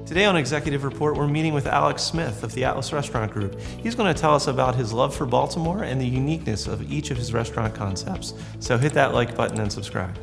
Today on Executive Report, we're meeting with Alex Smith of the Atlas Restaurant Group. He's going to tell us about his love for Baltimore and the uniqueness of each of his restaurant concepts. So hit that like button and subscribe.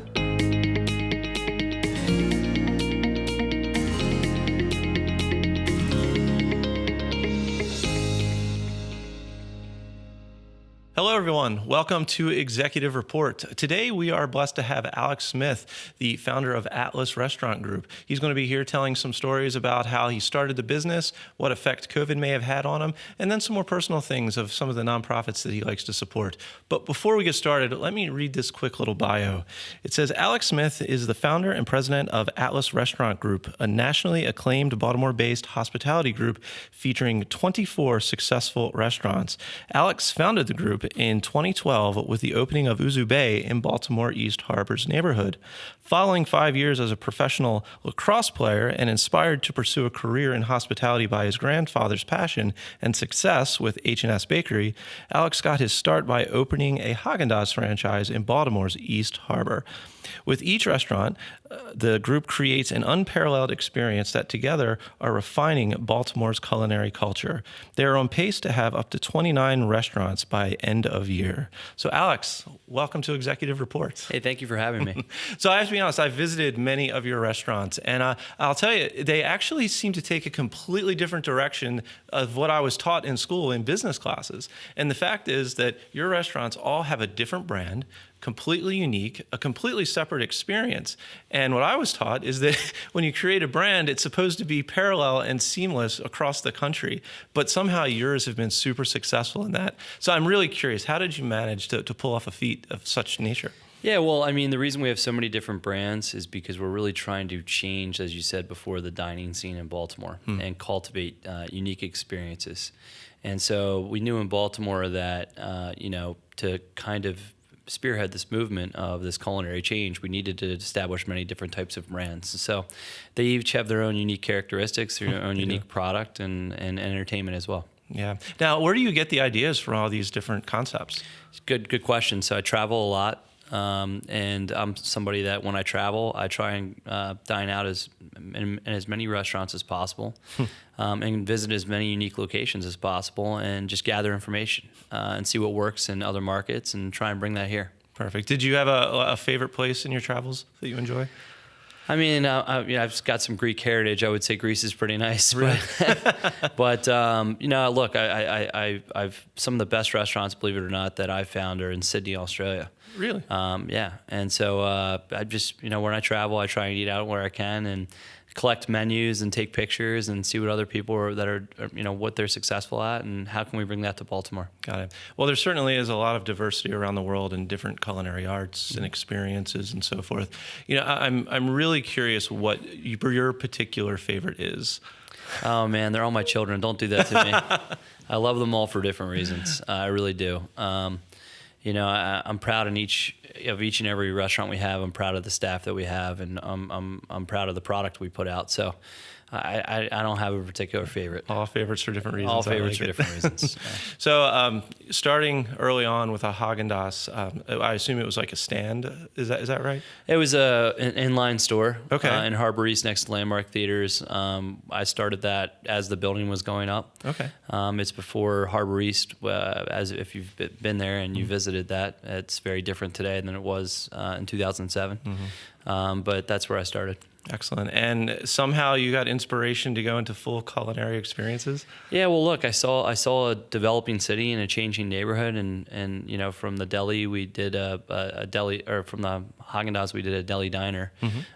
Hello, everyone. Welcome to Executive Report. Today, we are blessed to have Alex Smith, the founder of Atlas Restaurant Group. He's going to be here telling some stories about how he started the business, what effect COVID may have had on him, and then some more personal things of some of the nonprofits that he likes to support. But before we get started, let me read this quick little bio. It says, Alex Smith is the founder and president of Atlas Restaurant Group, a nationally acclaimed Baltimore-based hospitality group featuring 24 successful restaurants. Alex founded the group in 2012 with the opening of Ouzo Bay in Baltimore East Harbor's neighborhood. Following 5 years as a professional lacrosse player and inspired to pursue a career in hospitality by his grandfather's passion and success with H&S Bakery, Alex got his start by opening a Häagen-Dazs franchise in Baltimore's East Harbor. With each restaurant, the group creates an unparalleled experience that together are refining Baltimore's culinary culture. They are on pace to have up to 29 restaurants by end of year. So Alex, welcome to Executive Report. Hey, thank you for having me. So I have to be honest, I've visited many of your restaurants, and I'll tell you, they actually seem to take a completely different direction of what I was taught in school in business classes. And the fact is that your restaurants all have a different brand, completely unique, a completely separate experience. And what I was taught is that when you create a brand, it's supposed to be parallel and seamless across the country. But somehow yours have been super successful in that. So I'm really curious, how did you manage to pull off a feat of such nature? Yeah, well, I mean, the reason we have so many different brands is because we're really trying to change, as you said before, the dining scene in Baltimore and cultivate unique experiences. And so we knew in Baltimore that, to kind of spearhead this movement of this culinary change, we needed to establish many different types of brands. So they each have their own unique characteristics, their own unique product and entertainment as well. Yeah. Now, where do you get the ideas for all these different concepts? Good question. So I travel a lot. And I'm somebody that when I travel, I try and dine out in as many restaurants as possible and visit as many unique locations as possible and just gather information and see what works in other markets and try and bring that here. Perfect. Did you have a favorite place in your travels that you enjoy? I mean, I've got some Greek heritage. I would say Greece is pretty nice. Really? But look, I've some of the best restaurants, believe it or not, that I've found are in Sydney, Australia. Really? Yeah. And so I just, when I travel, I try and eat out where I can and collect menus and take pictures and see what other people are what they're successful at and how can we bring that to Baltimore. Got it. Well, there certainly is a lot of diversity around the world in different culinary arts and experiences and so forth. I'm really curious what your particular favorite is. Oh man, they're all my children. Don't do that to me. I love them all for different reasons. I really do. I'm proud in each and every restaurant we have. I'm proud of the staff that we have, and I'm proud of the product we put out. So I don't have a particular favorite. All favorites for different reasons. All favorites for different reasons. Yeah. So starting early on with a Häagen-Dazs, I assume it was like a stand. Is that right? It was an inline store. Okay. In Harbor East next to Landmark Theaters. I started that as the building was going up. Okay. It's before Harbor East. As if you've been there and you visited that, it's very different today than it was in 2007. But that's where I started. Excellent. And somehow you got inspiration to go into full culinary experiences? Yeah, well, look, I saw a developing city and a changing neighborhood, and from the deli we did a deli, or from the Häagen-Dazs we did a deli diner,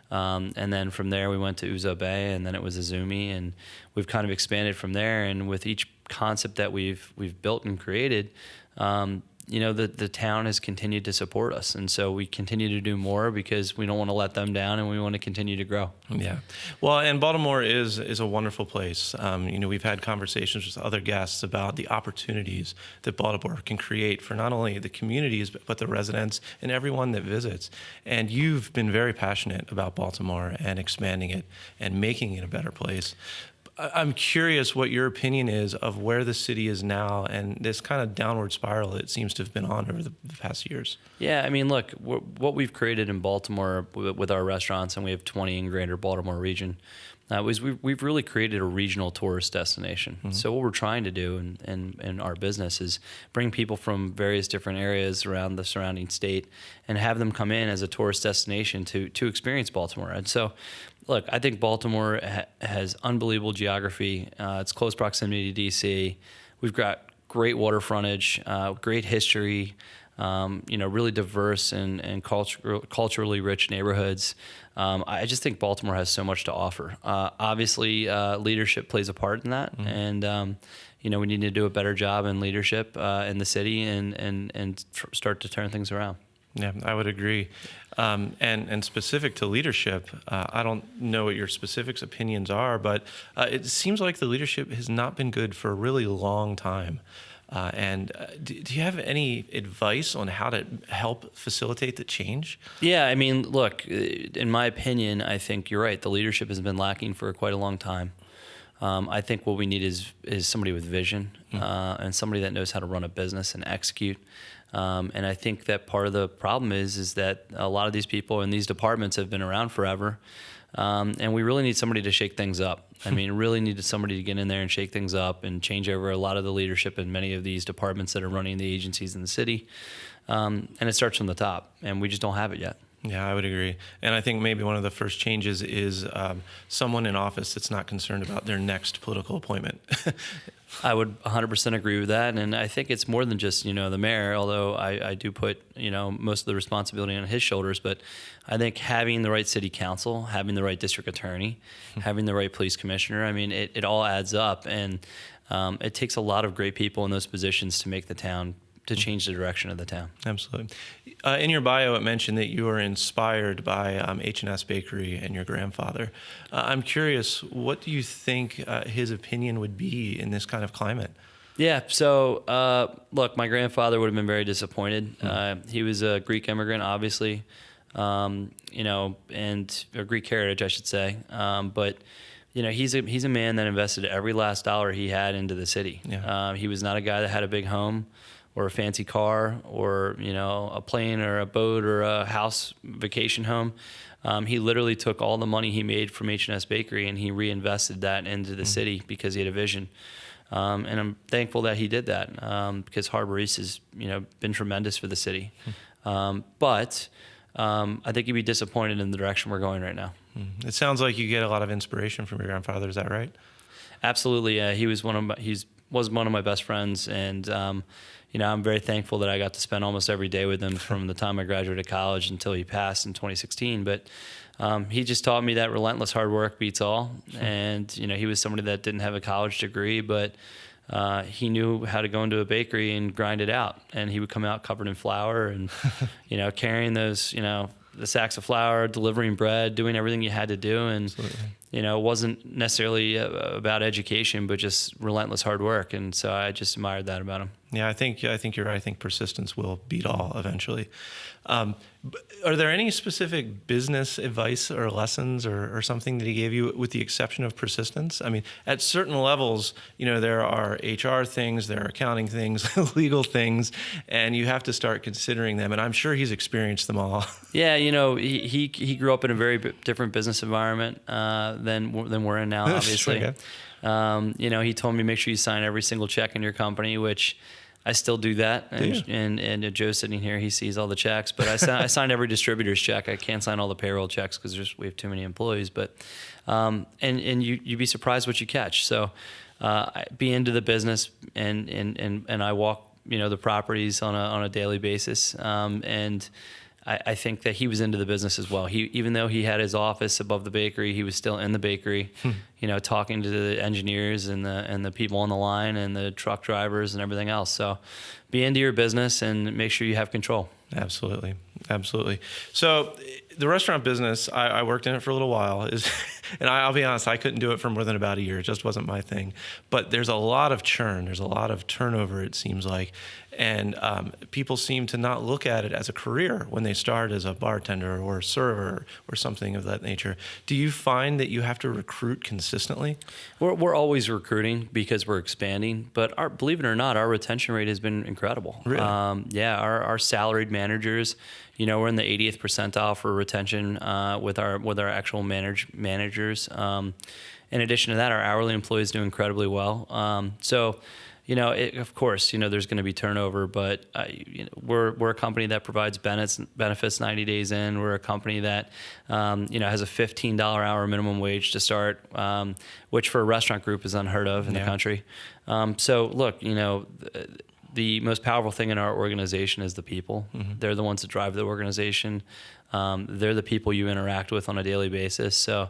and then from there we went to Ouzo Bay, and then it was Izumi, and we've kind of expanded from there. And with each concept that we've built and created, the town has continued to support us. And so we continue to do more because we don't want to let them down and we want to continue to grow. Yeah. Well, and Baltimore is a wonderful place. We've had conversations with other guests about the opportunities that Baltimore can create for not only the communities, but the residents and everyone that visits. And you've been very passionate about Baltimore and expanding it and making it a better place. I'm curious what your opinion is of where the city is now and this kind of downward spiral it seems to have been on over the past years. Yeah, I mean, look, what we've created in Baltimore with our restaurants, and we have 20 in greater Baltimore region, we've really created a regional tourist destination. So what we're trying to do in our business is bring people from various different areas around the surrounding state and have them come in as a tourist destination to experience Baltimore. And so, look, I think Baltimore has unbelievable geography. It's close proximity to DC. We've got great water frontage, great history, really diverse and culturally rich neighborhoods. I just think Baltimore has so much to offer. Obviously, leadership plays a part in that, and we need to do a better job in leadership in the city and start to turn things around. Yeah, I would agree. And specific to leadership, I don't know what your specific opinions are, but it seems like the leadership has not been good for a really long time. Do you have any advice on how to help facilitate the change? Yeah, I mean, look, in my opinion, I think you're right. The leadership has been lacking for quite a long time. I think what we need is somebody with vision and somebody that knows how to run a business and execute. And I think that part of the problem is that a lot of these people in these departments have been around forever. And we really need somebody to shake things up. I mean, really needed somebody to get in there and shake things up and change over a lot of the leadership in many of these departments that are running the agencies in the city. And it starts from the top, and we just don't have it yet. Yeah, I would agree. And I think maybe one of the first changes is someone in office that's not concerned about their next political appointment. I would 100% agree with that. And I think it's more than just, the mayor, although I do put, most of the responsibility on his shoulders. But I think having the right city council, having the right district attorney, having the right police commissioner, I mean, it all adds up. And it takes a lot of great people in those positions to make the town, to change the direction of the town. Absolutely. In your bio, it mentioned that you were inspired by H&S Bakery and your grandfather. I'm curious, what do you think his opinion would be in this kind of climate? Yeah, so look, my grandfather would have been very disappointed. He was a Greek immigrant, obviously, and a Greek heritage, I should say. But he's a man that invested every last dollar he had into the city. Yeah. He was not a guy that had a big home or a fancy car or, a plane or a boat or a house vacation home. He literally took all the money he made from H&S Bakery and he reinvested that into the city because he had a vision. And I'm thankful that he did that because Harbor East has, been tremendous for the city. But I think he'd be disappointed in the direction we're going right now. It sounds like you get a lot of inspiration from your grandfather. Is that right? Absolutely. He was one of my best friends, and I'm very thankful that I got to spend almost every day with him from the time I graduated college until he passed in 2016. But he just taught me that relentless hard work beats all. And he was somebody that didn't have a college degree, but he knew how to go into a bakery and grind it out. And he would come out covered in flour and carrying those the sacks of flour, delivering bread, doing everything you had to do. And Absolutely. It wasn't necessarily about education, but just relentless hard work. And so I just admired that about him. Yeah, I think you're right. I think persistence will beat all eventually. Are there any specific business advice or lessons or something that he gave you with the exception of persistence? I mean, at certain levels, there are HR things, there are accounting things, legal things, and you have to start considering them. And I'm sure he's experienced them all. Yeah, he grew up in a very different business environment than we're in now, obviously. Okay. He told me make sure you sign every single check in your company, which I still do that. And Joe's sitting here; he sees all the checks. But I signed every distributor's check. I can't sign all the payroll checks because we have too many employees. But and you'd be surprised what you catch. So be into the business, and I walk the properties on a daily basis. And I think that he was into the business as well. Even though he had his office above the bakery, he was still in the bakery, talking to the engineers and the people on the line and the truck drivers and everything else. So be into your business and make sure you have control. Absolutely. So the restaurant business, I worked in it for a little while, and I'll be honest, I couldn't do it for more than about a year. It just wasn't my thing. But there's a lot of churn. There's a lot of turnover, it seems like. And people seem to not look at it as a career when they start as a bartender or a server or something of that nature. Do you find that you have to recruit consistently? We're always recruiting because we're expanding. But believe it or not, our retention rate has been incredible. Really? Our salaried managers, we're in the 80th percentile for retention with our actual managers managers. In addition to that, our hourly employees do incredibly well. So, of course, there's going to be turnover, but we're a company that provides benefits 90 days in. We're a company that has a $15 hour minimum wage to start, which for a restaurant group is unheard of in the country. So look, the most powerful thing in our organization is the people. Mm-hmm. They're the ones that drive the organization. They're the people you interact with on a daily basis. So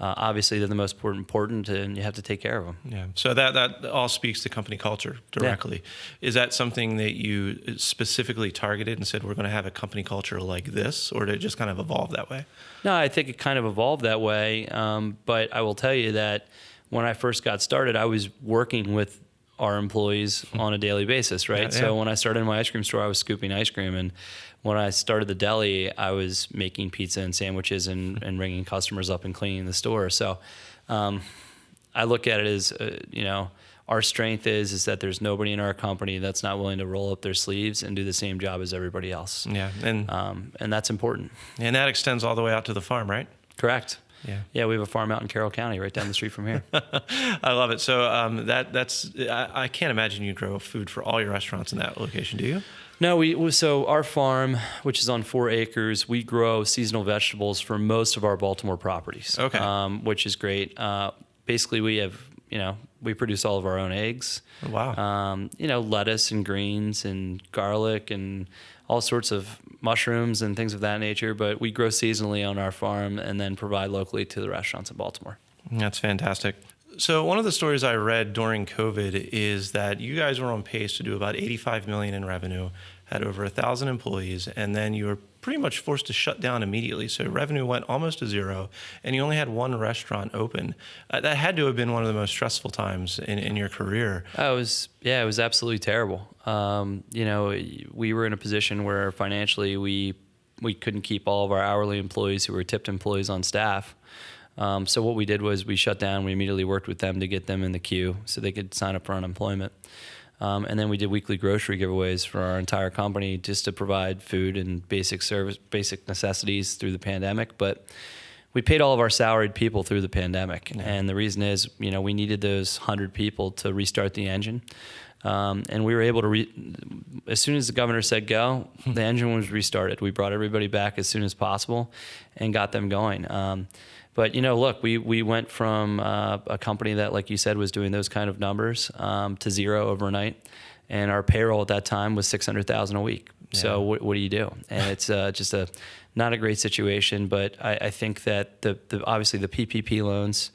obviously they're the most important, and you have to take care of them. Yeah. So that all speaks to company culture directly. Yeah. Is that something that you specifically targeted and said, we're going to have a company culture like this, or did it just kind of evolve that way? No, I think it kind of evolved that way. But I will tell you that when I first got started, I was working with our employees on a daily basis, right? Yeah, yeah. So when I started my ice cream store, I was scooping ice cream, and when I started the deli, I was making pizza and sandwiches and ringing customers up and cleaning the store. So I look at it as, our strength is that there's nobody in our company that's not willing to roll up their sleeves and do the same job as everybody else. Yeah, and that's important. And that extends all the way out to the farm, right? Correct. Yeah, we have a farm out in Carroll County, right down the street from here. I love it. So I can't imagine you grow food for all your restaurants in that location, do you? No, so our farm, which is on 4 acres, we grow seasonal vegetables for most of our Baltimore properties. Okay. Which is great. Basically, we have, we produce all of our own eggs. Wow. Lettuce and greens and garlic and all sorts of mushrooms and things of that nature, but we grow seasonally on our farm and then provide locally to the restaurants in Baltimore. That's fantastic. So one of the stories I read during COVID is that you guys were on pace to do about $85 million in revenue, had over 1,000 employees, and then you were pretty much forced to shut down immediately. So revenue went almost to zero, and you only had one restaurant open. That had to have been one of the most stressful times in your career. It was absolutely terrible. We were in a position where financially we couldn't keep all of our hourly employees who were tipped employees on staff. So what we did was we shut down. We immediately worked with them to get them in the queue so they could sign up for unemployment. And then we did weekly grocery giveaways for our entire company just to provide food and basic necessities through the pandemic. But we paid all of our salaried people through the pandemic. Yeah. And the reason is, we needed those 100 people to restart the engine. And we were able to, as soon as the governor said go, the engine was restarted. We brought everybody back as soon as possible and got them going. But, look, we went from a company that, like you said, was doing those kind of numbers to zero overnight. And our payroll at that time was $600,000 a week. Yeah. So what do you do? And it's just not a great situation. But I think that obviously the PPP loans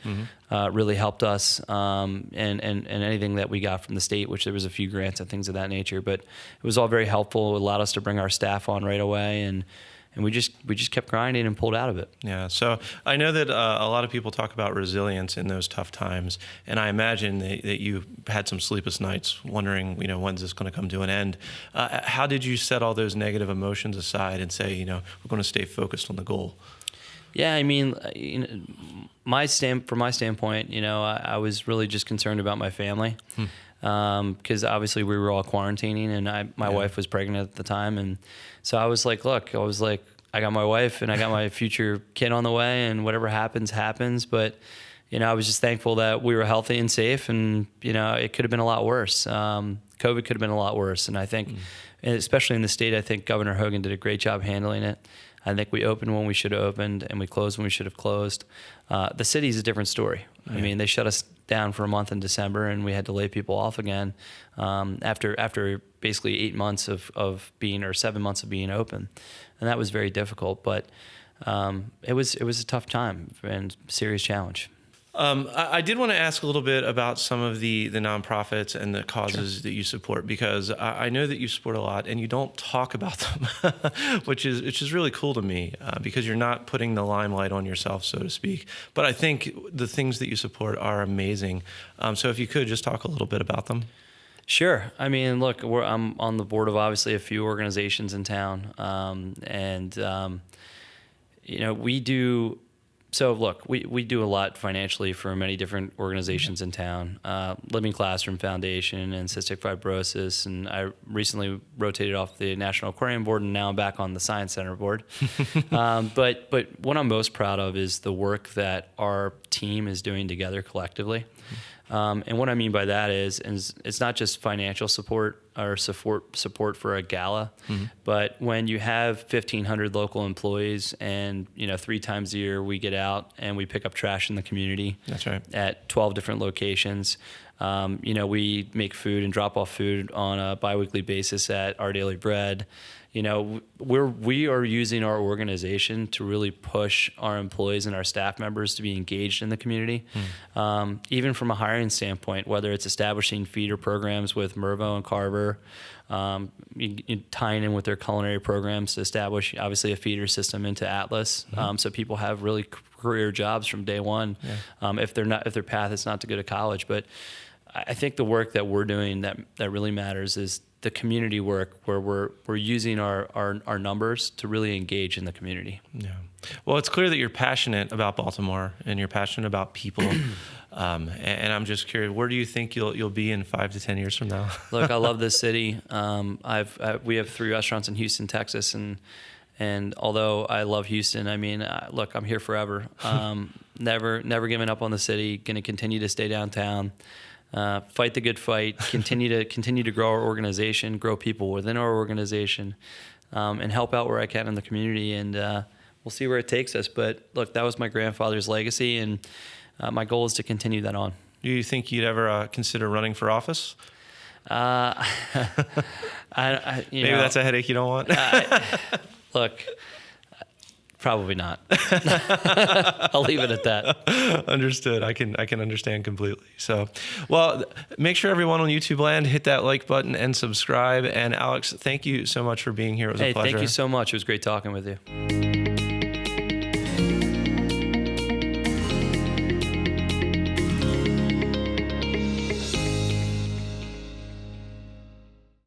really helped us and anything that we got from the state, which there was a few grants and things of that nature. But it was all very helpful. It allowed us to bring our staff on right away. And we just kept grinding and pulled out of it. Yeah. So I know that a lot of people talk about resilience in those tough times, and I imagine that you had some sleepless nights wondering, when's this going to come to an end? How did you set all those negative emotions aside and say, we're going to stay focused on the goal? Yeah, I mean, from my standpoint, I was really just concerned about my family. Because obviously we were all quarantining, and my wife was pregnant at the time, and so I was like, I got my wife and I got my future kid on the way, and whatever happens, but I was just thankful that we were healthy and safe, and it could have been a lot worse. COVID could have been a lot worse, and I think, especially in the state, I think Governor Hogan did a great job handling it. I think we opened when we should have opened, and we closed when we should have closed. The city's a different story. Yeah. I mean, they shut us down for a month in December, and we had to lay people off again after basically 8 months of being, or 7 months of being open, and that was very difficult. But it was a tough time and serious challenge. I did want to ask a little bit about some of the nonprofits and the causes that you support, because I know that you support a lot and you don't talk about them, which is really cool to me, because you're not putting the limelight on yourself, so to speak. But I think the things that you support are amazing. So if you could just talk a little bit about them. Sure. I mean, look, I'm on the board of obviously a few organizations in town, and we do So look, we do a lot financially for many different organizations in town. Living Classroom Foundation and Cystic Fibrosis, and I recently rotated off the National Aquarium Board, and now I'm back on the Science Center Board. But what I'm most proud of is the work that our team is doing together collectively. And what I mean by that is it's not just financial support or support for a gala, but when you have 1,500 local employees and 3 times a year we get out and we pick up trash in the community. That's right. At 12 different locations. We make food and drop off food on a biweekly basis at Our Daily Bread. We are using our organization to really push our employees and our staff members to be engaged in the community. Even from a hiring standpoint, whether it's establishing feeder programs with Mervo and Carver, tying in with their culinary programs to establish obviously a feeder system into Atlas, so people have really career jobs from day one. If their path is not to go to college. But I think the work that we're doing that really matters is the community work, where we're using our numbers to really engage in the community. Yeah. Well, it's clear that you're passionate about Baltimore and you're passionate about people. And I'm just curious, where do you think you'll be in 5 to 10 years from now? Look, I love this city. We have 3 restaurants in Houston, Texas, and although I love Houston, I mean, look, I'm here forever. Never giving up on the city. Going to continue to stay downtown. Fight the good fight. Continue to grow our organization, grow people within our organization, and help out where I can in the community. And we'll see where it takes us. But look, that was my grandfather's legacy, and my goal is to continue that on. Do you think you'd ever consider running for office? Maybe that's a headache you don't want. Look, probably not. I'll leave it at that. Understood. I can understand completely. So, well, make sure everyone on YouTube land hit that like button and subscribe. And Alex, thank you so much for being here. It was a pleasure. Thank you so much. It was great talking with you.